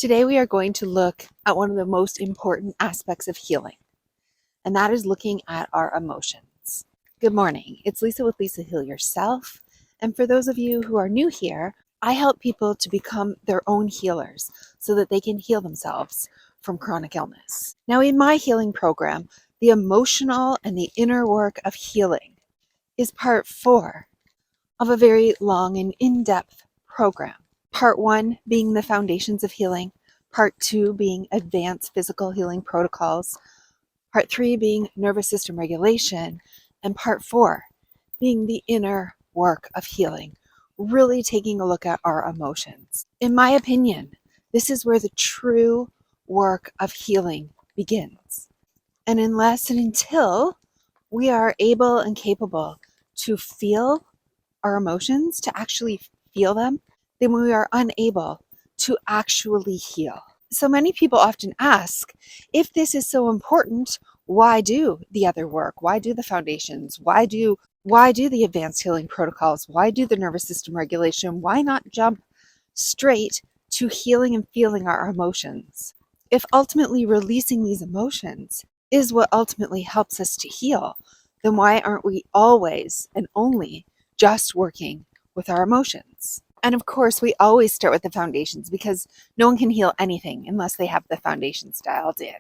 Today we are going to look at one of the most important aspects of healing, and that is looking at our emotions. Good morning, it's Lisa with Lisa Heal Yourself, and for those of you who are new here, I help people to become their own healers so that they can heal themselves from chronic illness. Now in my healing program, the emotional and the inner work of healing is part 4 of a very long and in-depth program. Part 1 being the foundations of healing, Part 2 being advanced physical healing protocols, Part 3 being nervous system regulation, and Part 4 being the inner work of healing, really taking a look at our emotions. In my opinion, this is where the true work of healing begins. And unless and until we are able and capable to feel our emotions, to actually feel them, then we are unable to actually heal. So many people often ask, if this is so important, why do the other work? Why do the foundations? Why do the advanced healing protocols? Why do the nervous system regulation? Why not jump straight to healing and feeling our emotions? If ultimately releasing these emotions is what ultimately helps us to heal, then why aren't we always and only just working with our emotions? And of course, we always start with the foundations because no one can heal anything unless they have the foundations dialed in.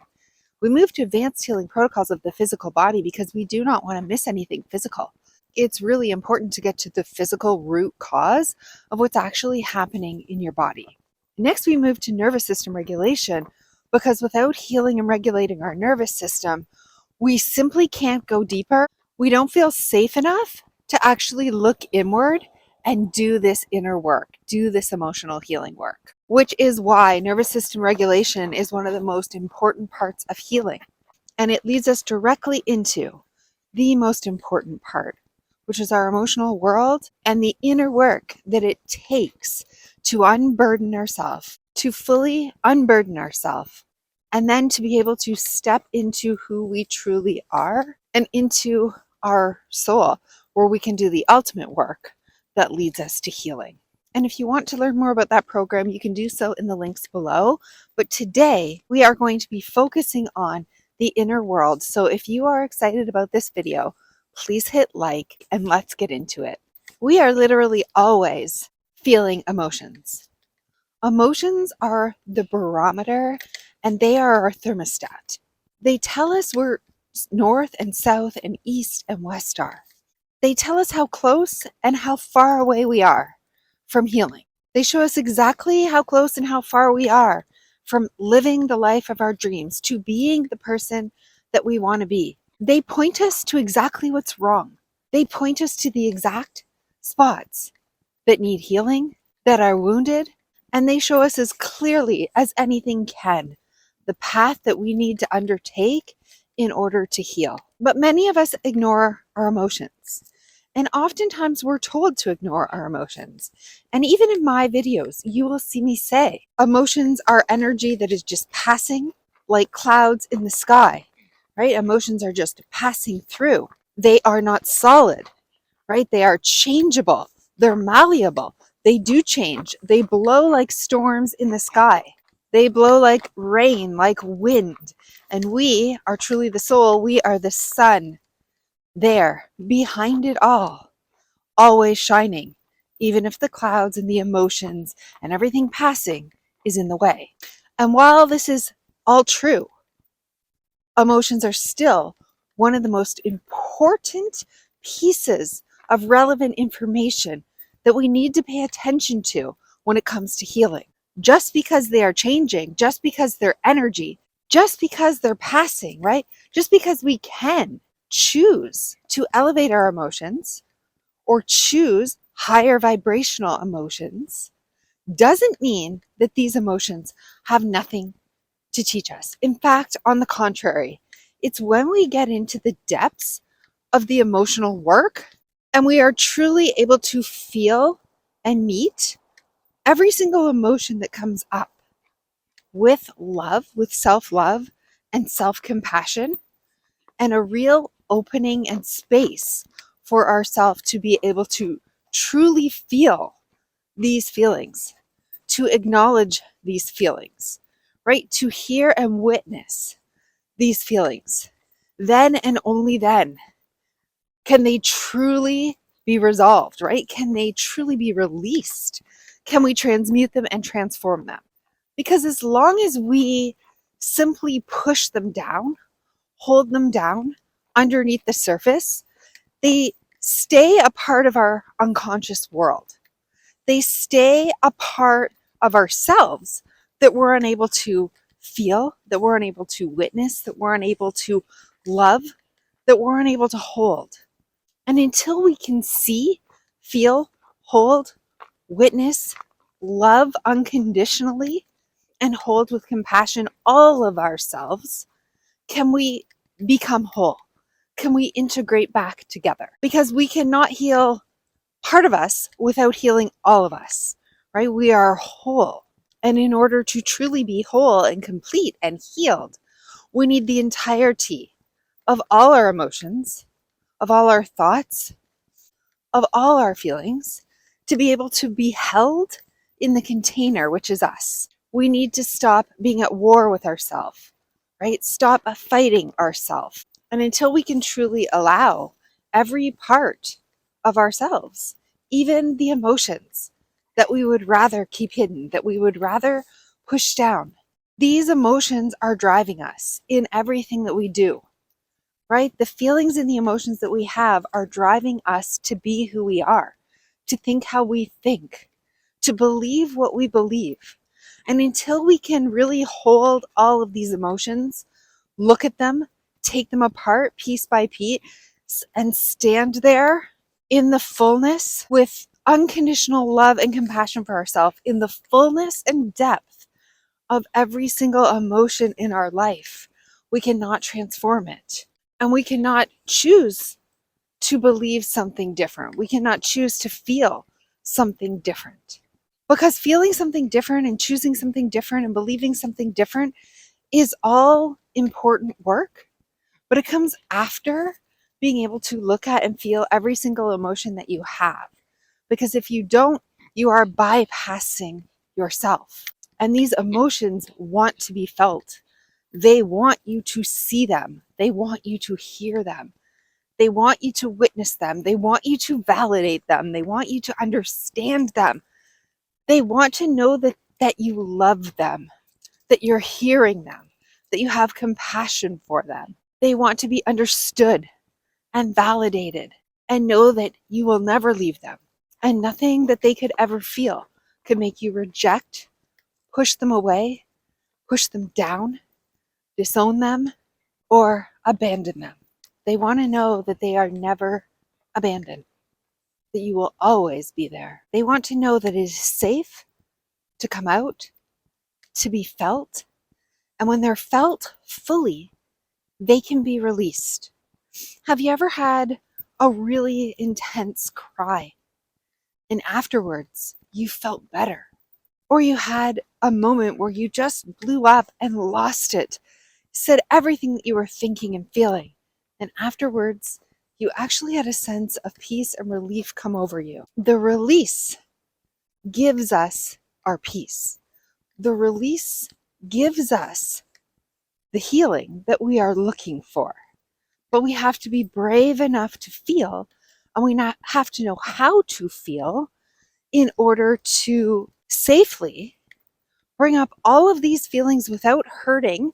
We move to advanced healing protocols of the physical body because we do not want to miss anything physical. It's really important to get to the physical root cause of what's actually happening in your body. Next, we move to nervous system regulation because without healing and regulating our nervous system, we simply can't go deeper. We don't feel safe enough to actually look inward and do this inner work, do this emotional healing work, which is why nervous system regulation is one of the most important parts of healing. And it leads us directly into the most important part, which is our emotional world and the inner work that it takes to unburden ourselves, to fully unburden ourselves, and then to be able to step into who we truly are and into our soul, where we can do the ultimate work that leads us to healing. And if you want to learn more about that program, you can do so in the links below. But today we are going to be focusing on the inner world. So if you are excited about this video, please hit like and let's get into it. We are literally always feeling emotions. Emotions are the barometer and they are our thermostat. They tell us where north and south and east and west are. They tell us how close and how far away we are from healing. They show us exactly how close and how far we are from living the life of our dreams, to being the person that we want to be. They point us to exactly what's wrong. They point us to the exact spots that need healing, that are wounded, and they show us as clearly as anything can the path that we need to undertake in order to heal. But many of us ignore our emotions. And oftentimes we're told to ignore our emotions. And even in my videos, you will see me say, emotions are energy that is just passing like clouds in the sky, right? Emotions are just passing through. They are not solid, right? They are changeable. They're malleable. They do change. They blow like storms in the sky. They blow like rain, like wind. And we are truly the soul. We are the sun there, behind it all, always shining, even if the clouds and the emotions and everything passing is in the way. And while this is all true, emotions are still one of the most important pieces of relevant information that we need to pay attention to when it comes to healing. Just because they are changing, just because they're energy, just because they're passing, right? Just because we can choose to elevate our emotions or choose higher vibrational emotions doesn't mean that these emotions have nothing to teach us. In fact, on the contrary, it's when we get into the depths of the emotional work and we are truly able to feel and meet every single emotion that comes up with love, with self-love and self-compassion, and a real opening and space for ourselves to be able to truly feel these feelings, to acknowledge these feelings, right? To hear and witness these feelings. Then and only then can they truly be resolved, right? Can they truly be released? Can we transmute them and transform them? Because as long as we simply push them down, hold them down underneath the surface, they stay a part of our unconscious world. They stay a part of ourselves that we're unable to feel, that we're unable to witness, that we're unable to love, that we're unable to hold. And until we can see, feel, hold, witness, love unconditionally, and hold with compassion all of ourselves, can we become whole? Can we integrate back together? Because we cannot heal part of us without healing all of us, right? We are whole. And in order to truly be whole and complete and healed, we need the entirety of all our emotions, of all our thoughts, of all our feelings to be able to be held in the container, which is us. We need to stop being at war with ourselves, right? Stop fighting ourselves. And until we can truly allow every part of ourselves, even the emotions that we would rather keep hidden, that we would rather push down, these emotions are driving us in everything that we do, right? The feelings and the emotions that we have are driving us to be who we are, to think how we think, to believe what we believe. And until we can really hold all of these emotions, look at them, take them apart piece by piece, and stand there in the fullness with unconditional love and compassion for ourselves, in the fullness and depth of every single emotion in our life, we cannot transform it. And we cannot choose to believe something different. We cannot choose to feel something different. Because feeling something different and choosing something different and believing something different is all important work, but it comes after being able to look at and feel every single emotion that you have. Because if you don't, you are bypassing yourself. And these emotions want to be felt. They want you to see them. They want you to hear them. They want you to witness them. They want you to validate them. They want you to understand them. They want to know that you love them, that you're hearing them, that you have compassion for them. They want to be understood and validated and know that you will never leave them. And nothing that they could ever feel could make you reject, push them away, push them down, disown them, or abandon them. They want to know that they are never abandoned, that you will always be there. They want to know that it is safe to come out, to be felt, and when they're felt fully, they can be released. Have you ever had a really intense cry and afterwards you felt better? Or you had a moment where you just blew up and lost it, said everything that you were thinking and feeling, and afterwards you actually had a sense of peace and relief come over you. The release gives us our peace. The release gives us the healing that we are looking for. But we have to be brave enough to feel, and we not have to know how to feel in order to safely bring up all of these feelings without hurting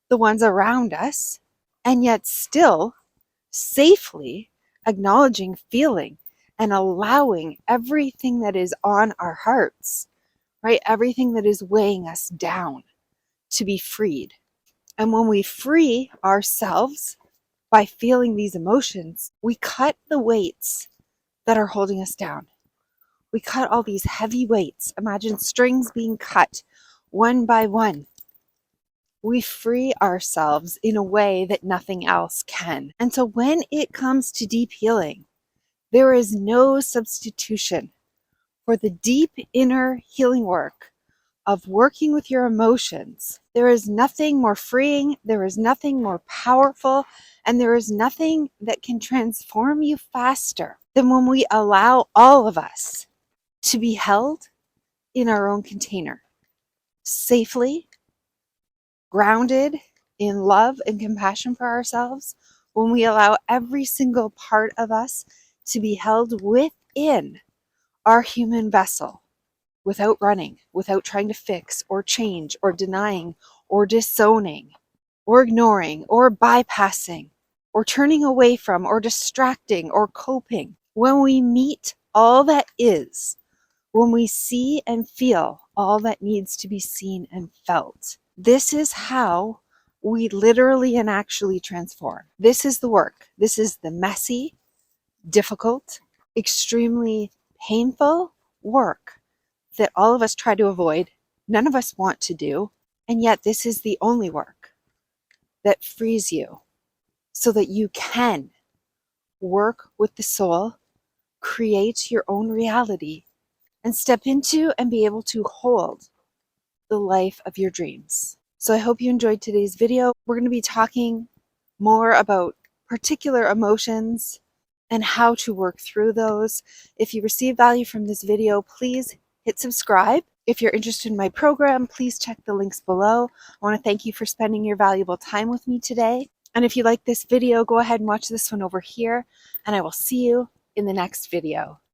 the ones around us, and yet still safely acknowledging, feeling, and allowing everything that is on our hearts, right? Everything that is weighing us down to be freed. And when we free ourselves by feeling these emotions, we cut the weights that are holding us down. We cut all these heavy weights. Imagine strings being cut one by one. We free ourselves in a way that nothing else can. And so when it comes to deep healing, there is no substitution for the deep inner healing work of working with your emotions. There is nothing more freeing, there is nothing more powerful, and there is nothing that can transform you faster than when we allow all of us to be held in our own container, safely, grounded in love and compassion for ourselves, when we allow every single part of us to be held within our human vessel without running, without trying to fix or change or denying or disowning or ignoring or bypassing or turning away from or distracting or coping. When we meet all that is, when we see and feel all that needs to be seen and felt, this is how we literally and actually transform. This is the work. This is the messy, difficult, extremely painful work that all of us try to avoid, none of us want to do, and yet this is the only work that frees you so that you can work with the soul, create your own reality, and step into and be able to hold the life of your dreams. So I hope you enjoyed today's video. We're going to be talking more about particular emotions and how to work through those. If you receive value from this video, please hit subscribe. If you're interested in my program, please check the links below. I want to thank you for spending your valuable time with me today. And if you like this video, go ahead and watch this one over here, and I will see you in the next video.